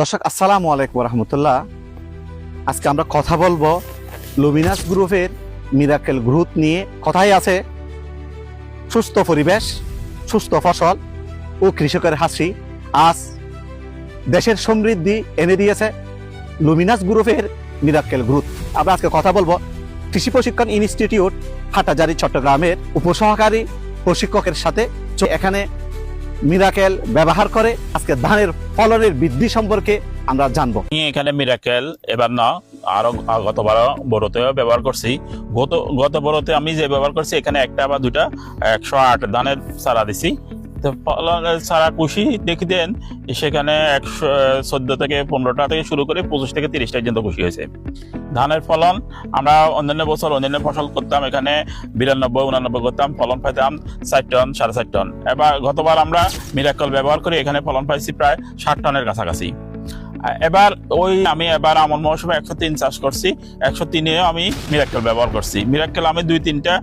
দর্শক আসসালামু আলাইকুম রহমতুল্লাহ। আজকে আমরা কথা বলবো লুমিনাস গ্রুপের মিরাকেল গ্রুপ নিয়ে। কথাই আছে সুস্থ পরিবেশ, সুস্থ ফসল ও কৃষকের হাসি আজ দেশের সমৃদ্ধি এনে দিয়েছে লুমিনাস গ্রুপের মিরাকেল গ্রুপ। আমরা আজকে কথা বলবো কৃষি প্রশিক্ষণ ইনস্টিটিউট হাটাজারি চট্টগ্রামের উপসহকারী প্রশিক্ষকের সাথে। এখানে মিরাকেল ব্যবহার করে আজকে ধানের ফলনের বৃদ্ধি সম্পর্কে আমরা জানবো। এখানে মিরাকেল এবার না, আরো গতবার বড়তেও ব্যবহার করছি। গত বড়তে আমি যে ব্যবহার করছি এখানে একটা বা দুটা 108 ধানের চারা দিছি। তো ফলনের চারা কুশি দেখি দেন সেখানে 114 থেকে 15টা থেকে শুরু করে 25 থেকে 30টা পর্যন্ত কুশি হয়েছে। ধানের ফলন আমরা অন্যান্য বছর অন্যান্য ফসল করতাম, এখানে 92-89 করতাম, ফলন পাইতাম 4 টন 4.5 টন। এবার গতবার আমরা মিরাকল ব্যবহার করে এখানে ফলন পাইছি প্রায় 60 টনের কাছাকাছি। এবার আমি আমন মৌসুমে 103 চাষ করছি, 103-এও আমি মিরাক্কেল ব্যবহার করছি। মিরাক্কেল আমি 2-3টা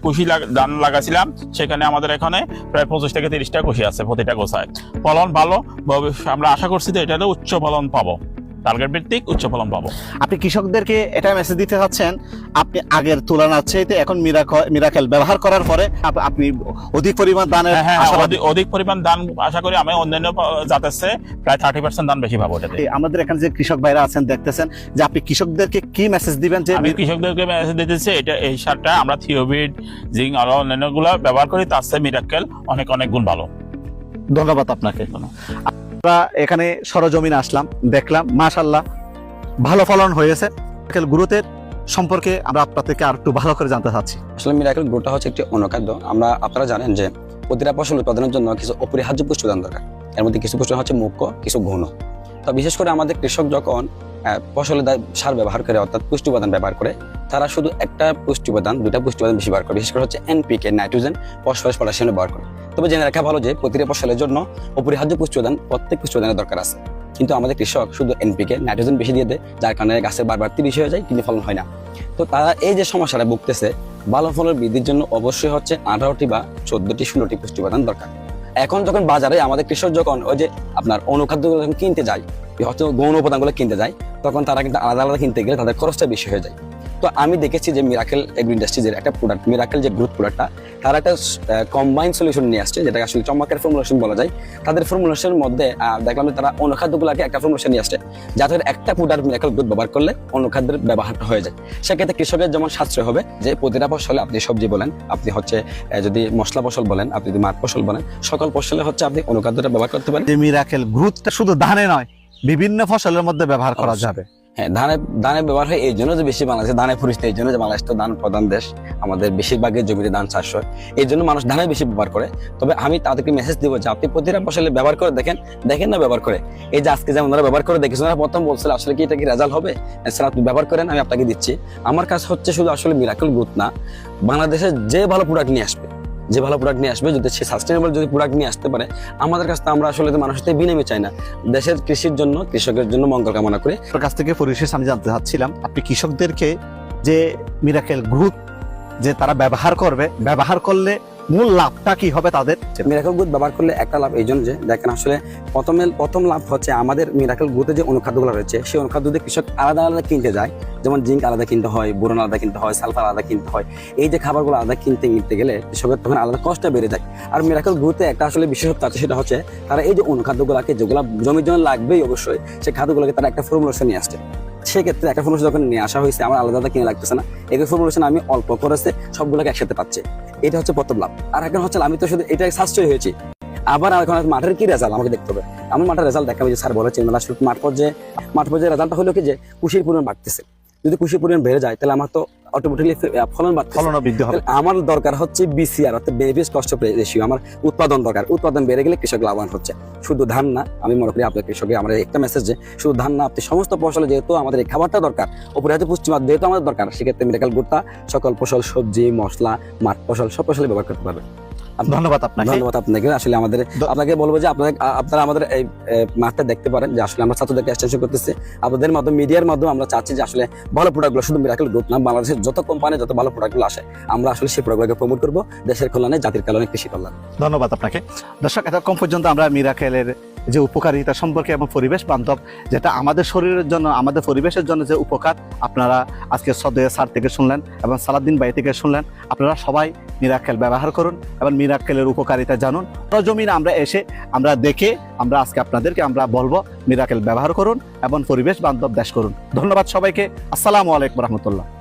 কুশি ধান লাগাছিলাম, সেখানে আমাদের এখানে প্রায় 25 থেকে 30টা কুশি আছে প্রতিটা গোছায়। ফলন ভালো, আমরা আশা করছি যে এটাতে উচ্চ ফলন পাবো, টার্গেট ভিত্তিক উচ্চ ফলন পাবো। আপনি কৃষকদেরকে এটা মেসেজ দিতে চাচ্ছেন, আপনি আগের তুলনার চাইতে এখন মিরাকেল ব্যবহার করার পরে আপনি অধিক পরিমাণ ধানের অধিক পরিমাণ ধান আশা করি আমি অন্যান্য জাতের চেয়ে প্রায় 30% ধান বেশি পাবো এটাতে। আমাদের এখানে যে কৃষক ভাইরা আছেন দেখতেছেন, যে আপনি কৃষকদেরকে কি মেসেজ দিবেন? যে আমি কৃষকদেরকে মেসেজ দিতেছি এই সারটা আমরা থিওবিড, জিঙ্ক আর অন্যান্য গুলা ব্যবহার করি, তার চেয়ে মিরাকেল অনেক অনেক গুণ ভালো। ধন্যবাদ আপনাকে। আমরা এখানে সরজমিনে আসলাম, দেখলাম মাশাআল্লাহ ভালো ফলন হয়েছে। মিরাকেল গ্রোথের সম্পর্কে আমরা আপনাদেরকে আর একটু ভালো করে জানতে চাচ্ছি। আসলে মিরাকেল গ্রোথটা হচ্ছে একটি অনুখাদ্য। আপনারা জানেন যে প্রতিটা ফসল উৎপাদনের জন্য কিছু অপরিহার্য পুষ্টি উপাদান দরকার। এর মধ্যে কিছু পুষ্টি হচ্ছে মুখ্য, কিছু গৌণ। তো বিশেষ করে আমাদের কৃষক যখন ফসলে সার ব্যবহার করে, অর্থাৎ পুষ্টি উপাদান ব্যবহার করে, তারা শুধু একটা পুষ্টি উপাদান, দুইটা পুষ্টি উপাদান বেশি ব্যবহার করে। বিশেষ করে হচ্ছে এনপিকে, নাইট্রোজেন, ফসফরাস, পটাশিয়াম ব্যবহার করে। তবে জেনে রাখা ভালো যে প্রতিটা ফসলের জন্য অপরিহার্য পুষ্টি উপাদান প্রত্যেক পুষ্টি উপাদানের দরকার আছে। কিন্তু আমাদের কৃষক শুধু এনপিকে, নাইট্রোজেন বেশি দিয়ে দেয়, যার কারণে গাছের বাড়তি বেশি হয়ে যায় কিন্তু ফলন হয় না। তো তারা এই যে সমস্যাটা ভুগতেছে, ভালো ফলন বৃদ্ধির জন্য অবশ্যই হচ্ছে 18টি বা 14টি 16টি পুষ্টি উপাদান দরকার। এখন যখন বাজারে আমাদের কৃষক যখন ওই যে আপনার অনুখাদ্যগুলো যখন কিনতে যায়, হয়তো গৌণ উপাদানগুলো কিনতে যায়, তখন তারা কিন্তু আলাদা আলাদা কিনতে গেলে তাদের খরচটা বেশি হয়ে যায়। তো আমি দেখেছি যে মিরাকেল এগ্রো ইন্ডাস্ট্রিজের একটা প্রোডাক্ট, মিরাকেল যে গ্রোথ প্রোডাক্টটা, তারা একটা কম্বাইন্ড সলিউশন নিয়ে আসছে, যেটাকে আসলে চমৎকার ফর্মুলেশন বলা যায়। তাদের ফর্মুলেশনের মধ্যে দেখলাম যে তারা অনুখাদ্যগুলোকে একটা ফর্মুলেশন নিয়ে আসছে, যাতে একটা প্রোডাক্ট মিরাকেল গ্রোথ ব্যবহার করলে অনুখাদ্যের ব্যবহারটা হয়ে যায়। সেক্ষেত্রে কৃষকের যেমন সাশ্রয় হবে, যে প্রতিটা ফসলে আপনি সবজি বলেন, আপনি হচ্ছে যদি মশলা ফসল বলেন, আপনি যদি মাঠ ফসল বলেন, সকল ফসলে হচ্ছে আপনি অনুখাদ্যটা ব্যবহার করতে পারেন। যে মিরাকেল গ্রোথটা শুধু ধানে নয়, বিভিন্ন ফসলের মধ্যে ব্যবহার করা যাবে। হ্যাঁ, ধানে ব্যবহার হয় এই জন্য যে বেশি বাংলাদেশে ধানে পরিস্থিতি, এই জন্য যে বাংলাদেশ তো ধান প্রধান দেশ, আমাদের বেশিরভাগের জমিতে ধান চাষ হয়, এই জন্য মানুষ ধানে বেশি ব্যবহার করে। তবে আমি তাদেরকে মেসেজ দিব যে আপনি প্রতিটা ফসলে ব্যবহার করে দেখেন না ব্যবহার করে। এই যে আজকে যেমন ওরা ব্যবহার করে দেখেছেন, ওরা প্রথম বলছিল আসলে কি এটা কি রেজাল্ট হবে, স্যার আপনি ব্যবহার করেন, আমি আপনাকে দিচ্ছি। আমার কাছে হচ্ছে শুধু আসলে মিরাকেল গ্রোথ না, বাংলাদেশে যে ভালো প্রোডাক্ট নিয়ে আসবে, যদি সে সাস্টেনেবল যদি প্রোডাক্ট নিয়ে আসতে পারে আমাদের কাছে, আমরা আসলে মানুষের থেকে বিনিময় চাই না, দেশের কৃষির জন্য, কৃষকের জন্য মঙ্গল কামনা করে। আপনার কাছ থেকে পরিশেষ আমি জানতে চাচ্ছিলাম, আপনি কৃষকদেরকে যে মিরাকেল গ্রোথ যে তারা ব্যবহার করলে মূল লাভটা কি হবে তাদের? মিরাকেল গ্রোথ ব্যবহার করলে একটা লাভ এই জন্য যে দেখেন, আসলে প্রথম লাভ হচ্ছে আমাদের মিরাকেল গ্রোথে যে অনুখাদ্যগুলো রয়েছে, সেই অনুখাদ্য দিয়ে কৃষক আলাদা আলাদা কিনতে যায়। যেমন জিঙ্ক আলাদা কিনতে হয়, বোরন আলাদা কিনতে হয়, সালফার আলাদা কিনতে হয়। এই যে খাবারগুলো আলাদা কিনতে গেলে কৃষকের তখন আলাদা কষ্ট বেড়ে যায়। আর মিরাকেল গ্রোথে একটা আসলে বিশেষত্ব আছে, সেটা হচ্ছে তারা এই যে অনুখাদ্যগুলোকে, যেগুলো জমির জন্য লাগবেই অবশ্যই, সেই খাদ্যগুলোকে তারা একটা ফর্মুলেশন নিয়ে আসছে। সেক্ষেত্রে একটা ফর্মুলেশন যখন নিয়ে আসা হয়েছে, আমার আলাদা কিনে লাগতেছে না, এই ফর্মুলেশন আমি অল্প করেছে সবগুলোকে একসাথে পাচ্ছে। এটা হচ্ছে প্রথম লাভ। আর এখন হচ্ছে আমি তো শুধু এটা সাশ্রয় হয়েছি, আবার এখন মাঠের কি রেজাল্ট আমাকে দেখতে হবে। আমার মাঠের রেজাল্ট দেখাবে যে স্যার বলেছেন, আসলে মাঠ পর্যায়ে রেজাল্টটা হলো কি যে কুশির পরিমাণ বাড়তেছে। যদি কুশির পরিমাণ বেড়ে যায় তাহলে আমার তো অটোমেটিকলি ফলন বৃদ্ধি হবে। আমার দরকার হচ্ছে বিসিআর, অর্থাৎ বেনিফিট কস্ট রেশিও। আমার উৎপাদন দরকার, উৎপাদন বেড়ে গেলে কৃষক লাভবান হচ্ছে। শুধু ধান না, আমি মনে করি আপনার কৃষকের আমার একটা মেসেজ যে শুধু ধান না, আপনি সমস্ত ফসলে যেহেতু আমাদের এই খাবারটা দরকার, অপরিহার্য পুষ্টিমান যেহেতু আমাদের দরকার, সেক্ষেত্রে মিরাকেল গ্রোথটা সকল ফসল, সবজি, মশলা, মাঠ ফসল সব ফসলে ব্যবহার করতে পারবে। ধন্যবাদ আপনাকে। আসলে আপনাকে বলবো যে আপনারা আমাদের এই মাঠটা দেখতে পারেন, যে আসলে আমরা ছাত্রদেরকে এক্সটেনশন করতেছি আপনাদের মাধ্যমে, মিডিয়ার মাধ্যমে। আমরা চাচ্ছি যে আসলে ভালো প্রোডাক্টগুলো, শুধু মিরাকেল গ্রোথ না, বাংলাদেশের যত কোম্পানি, যত ভালো প্রোডাক্টগুলো আসে, আমরা আসলে সেই প্রোডাক্টগুলোকে প্রমোট করবো, দেশের কল্যাণে, জাতির কল্যাণে, কৃষি কল্যাণে। ধন্যবাদ আপনাকে। দর্শক, এতক্ষণ পর্যন্ত আমরা মিরাকেলের যে উপকারিতা সম্পর্কে এবং পরিবেশ বান্ধব যেটা আমাদের শরীরের জন্য আমাদের পরিবেশের জন্য যে উপকার আপনারা আজকে সদয় স্যার থেকে শুনলেন এবং সালাদ্দিন ভাই থেকে শুনলেন। আপনারা সবাই মিরাকেল ব্যবহার করুন এবং মিরাকেলের উপকারিতা জানুন। সরজমিনে আমরা এসে আমরা দেখে আমরা আজকে আপনাদেরকে আমরা বলবো মিরাকেল ব্যবহার করুন এবং পরিবেশ বান্ধব দেশ করুন। ধন্যবাদ সবাইকে। আসসালামু আলাইকুম রহমতুল্লাহ।